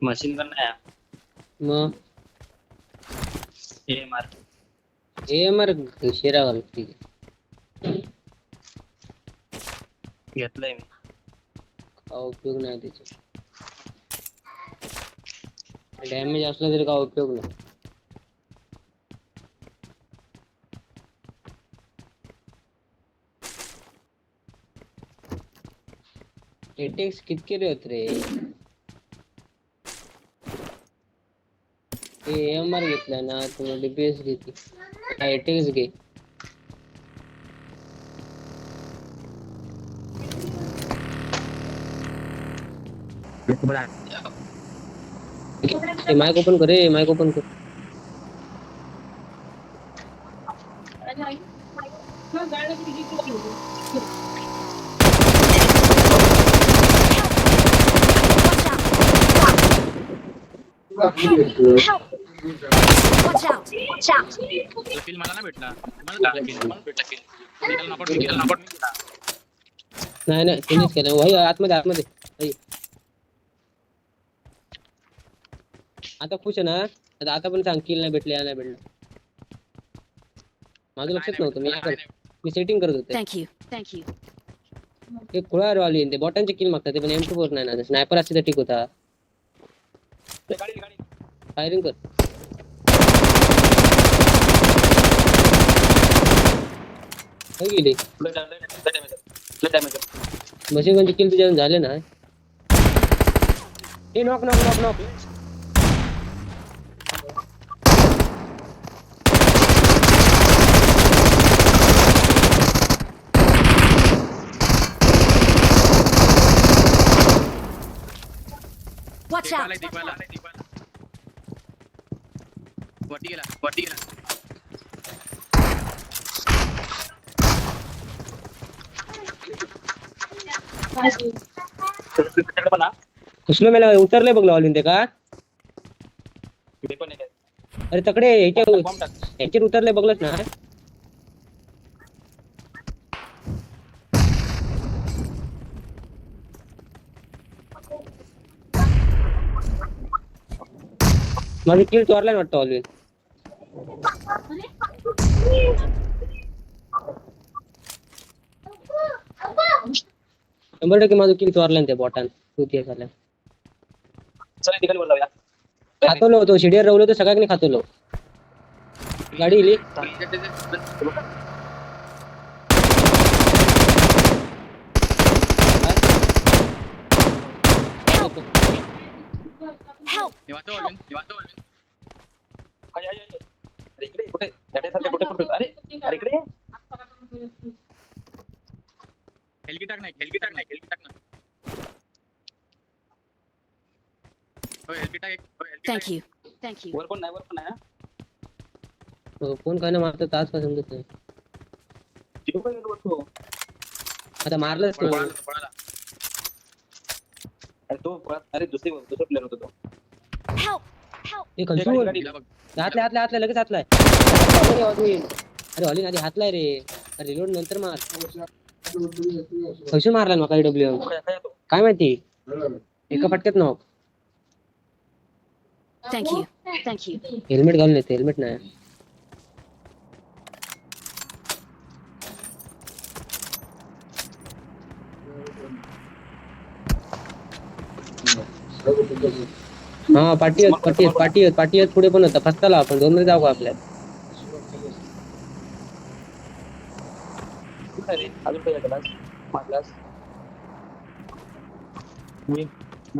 Machine gun नाही मग AMR AMR शिरा घालती घेतलंय मी. काय उपयोग नाही त्याचा. डॅमेज असला तरी काय उपयोग नाही. एटेक्स कितके रे होत रे. ते AMR घेतलाय ना तू DPS घेते. एटेक्स घे. माइक ओपन कर रे, माइक ओपन कर. Help! Watch out! Watch out! किल मला ना भेटला. मला भेटला किल. त्याला नॉकआउट मी केला. नाही नाही त्यांनीच केलं. वही आतमध्ये वही. आता खुश आहे ना. आता पण सांग किल नाही भेटले नाही भेटलं. माझं लक्षात नव्हतं. मी सेटिंग करत होते. Thank you. Thank you. ते खुळा वाली ते बॉटांचे किल मागतात ते पण M24 नाही ना. स्नायपर असते तर ठीक होता. फायरिंग कर. गेली मशीन गनचे किल तुझ्या झाले ना. हे knock knock knock knock. Watch out! वरती गेला. कुसलं मेला उतरले बघ लॉलिन ते का. अरे तकडे ह्याच्यावर उतरले बघलच ना. माझी किल चोरला वाटतं ऑलवेज. 100% माझं किल चोरला त्या बॉटान. तूती झाल्या खातोलो होतो शिडियर रवलो तर सगळ्यांनी खातोलो. गाडी इली. Help! हेल्गी टाक ना. Thank you. Thank you. वर पण नाही. कोण काय ना मारतो तास का समजत नाही. आता मारलंच तो. अरे दुसरा प्लेअर होता तो. Help! Help! हे खलसून हातलाय लगेच हातलाय. अरे ऑलिन आधी हातलाय रे. रिलोड नंतर मार. कशी मारला मका AWM काय माहिती. एका फटक्यात knock. Thank you. Thank you. Helmet घालून येते. हेल्मेट नाही. हा पाठी पुढे पण होता. फसताला आपण 2 मध्ये जाऊ का आपल्या. अजून काय मारलास.